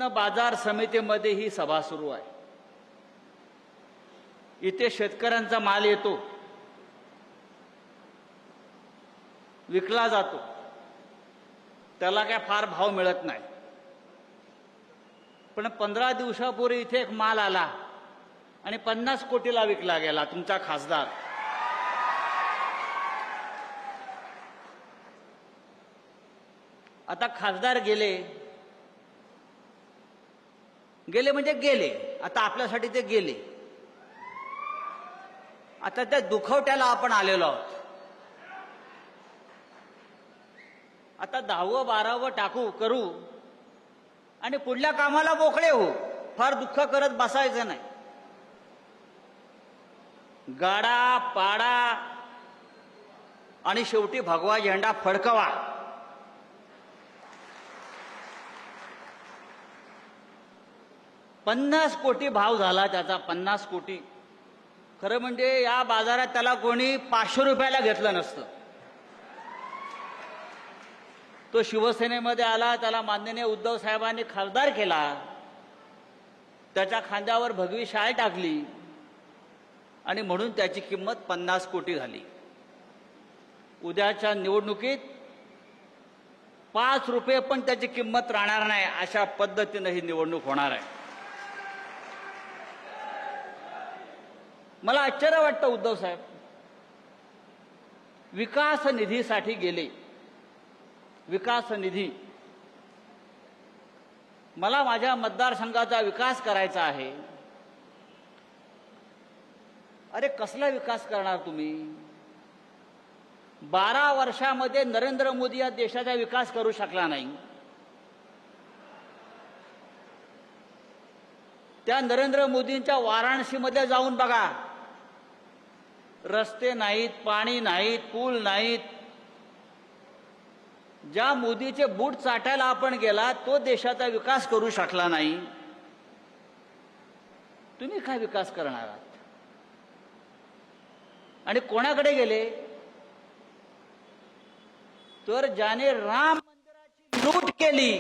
उत्पन्न बाजार समितीमध्ये ही सभा सुरू आहे. इथे शेतकऱ्यांचा माल येतो, विकला जातो, त्याला काय फार भाव मिळत नाही. पण 15 दिवसापूर्वी इथे एक माल आला आणि 50 कोटीला विकला गेला. तुमचा खासदार आता खासदार गेले म्हणजे गेले. आता आपल्यासाठी ते गेले. आता त्या दुखवट्याला आपण आलेलो आहोत. आता 10व 12व टाकू करू आणि पुढल्या कामाला मोकळे हो. फार दुःख करत बसायचं नाही. गाडा पाडा आणि शेवटी भगवा झेंडा फडकवा. $50 कोटी भाव झाला त्याचा. 50 कोटी. खरं म्हणजे या बाजारात त्याला कोणी 500 रुपयाला घेतलं नसतं. तो शिवसेनेमध्ये आला, त्याला माननीय उद्धव साहेबांनी खासदार केला, त्याच्या खांद्यावर भगवी शाल टाकली आणि म्हणून त्याची किंमत 50 कोटी झाली. उद्याच्या निवडणुकीत 5 रुपये पण त्याची किंमत राहणार नाही. अशा पद्धतीनं ही निवडणूक होणार आहे. मला आश्चर्य वाटतं उद्धव साहेब विकास निधीसाठी गेले. विकास निधी, मला माझ्या मतदारसंघाचा विकास करायचा आहे. अरे कसला विकास करणार तुम्ही? 12 वर्षामध्ये नरेंद्र मोदी या देशाचा विकास करू शकला नाही. त्या नरेंद्र मोदींच्या वाराणसीमध्ये जाऊन बघा. रस्ते नाहीत, पाणी नाहीत, पूल नाहीत. ज्या मोदीचे बूट चाटायला आपण गेला तो देशाचा विकास करू शकला नाही. तुम्ही काय विकास करणार आहात? आणि कोणाकडे गेले? तर ज्याने राम मंदिराची लूट केली,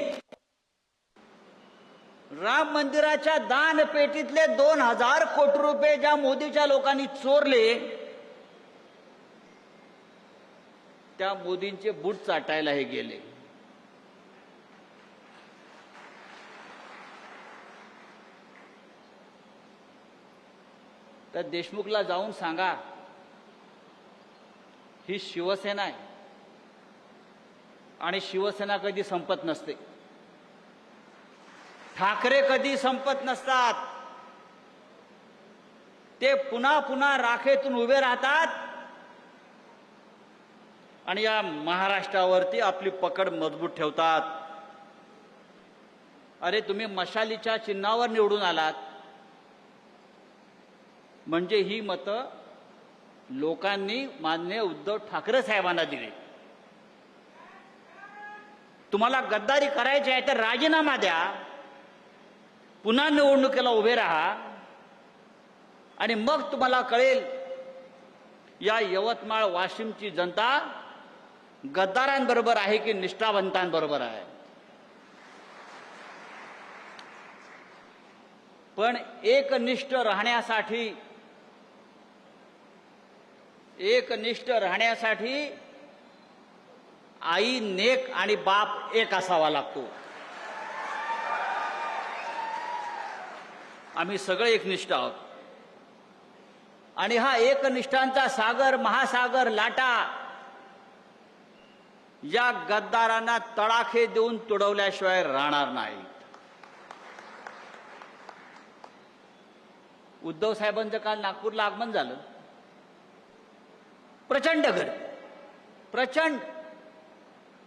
राम मंदिराच्या दानपेटीतले 2000 कोटी रुपये ज्या मोदीच्या लोकांनी चोरले, त्या मोदींचे बूट चाटायला हे गेले. तर देशमुखला जाऊन सांगा, ही शिवसेना आहे आणि शिवसेना कधी संपत नसते. ठाकरे कधी संपत नसतात. ते पुन्हा पुन्हा राखेतून उभे राहतात आणि या महाराष्ट्रावरती आपली पकड मजबूत ठेवतात. अरे तुम्ही मशालीच्या चिन्हावर निवडून आलात म्हणजे ही मतं लोकांनी माननीय उद्धव ठाकरे साहेबांना दिली. तुम्हाला गद्दारी करायची आहे तर राजीनामा द्या, पुन्हा निवडणुकीला उभे राहा आणि मग तुम्हाला कळेल या यवतमाळ वाशिमची जनता गद्दारांबरोबर आहे की निष्ठावंतांबरोबर आहे. पण एकनिष्ठ राहण्यासाठी आई नेक आणि बाप एक असावा लागतो. आम्ही सगळे एकनिष्ठ आहोत आणि हा एकनिष्ठांचा सागर महासागर लाटा या गद्दारांना तडाखे देऊन तुडवल्याशिवाय राहणार नाही. उद्धव साहेबांचं काल नागपूरला आगमन झालं. प्रचंड गर्दी, प्रचंड.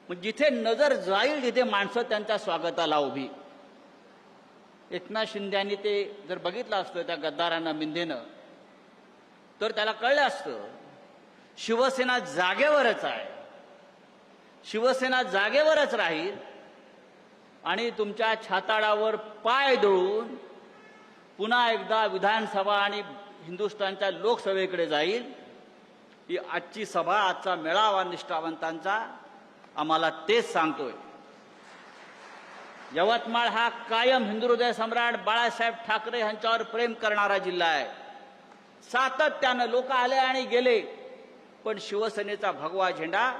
मग जिथे नजर जाईल तिथे माणसं त्यांच्या स्वागताला उभी. एकनाथ शिंदेनी ते जर बघितलं असतं त्या गद्दारांना मिंदेनं, तर त्याला कळलं असतं शिवसेना जागेवरच आहे, शिवसेना जागेवरच राहील आणि तुमच्या छाताडावर पाय दळून पुन्हा एकदा विधानसभा आणि हिंदुस्थानच्या लोकसभेकडे जाईल. ही आजची सभा, आजचा मेळावा निष्ठावंतांचा आम्हाला तेच सांगतोय. यवतमाळ हा कायम हिंदुहृदय सम्राट बाळासाहेब ठाकरे यांच्यावर प्रेम करणारा जिल्हा आहे. सातत्यानं लोक आले आणि गेले, पण शिवसेनेचा भगवा झेंडा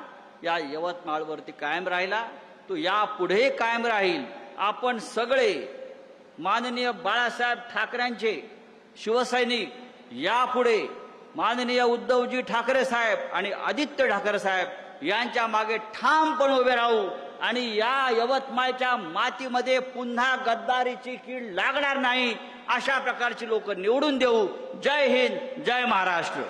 या यवतमाळवरती कायम राहिला. तो यापुढे कायम राहील. आपण सगळे माननीय बाळासाहेब ठाकरेंचे शिवसैनिक यापुढे माननीय उद्धवजी ठाकरे साहेब आणि आदित्य ठाकरे साहेब यांच्या मागे ठामपणे उभे राहू आणि या यवतमाळच्या मातीमध्ये पुन्हा गद्दारीची कीड लागणार नाही अशा प्रकारची लोक निवडून देऊ. जय हिंद, जय महाराष्ट्र.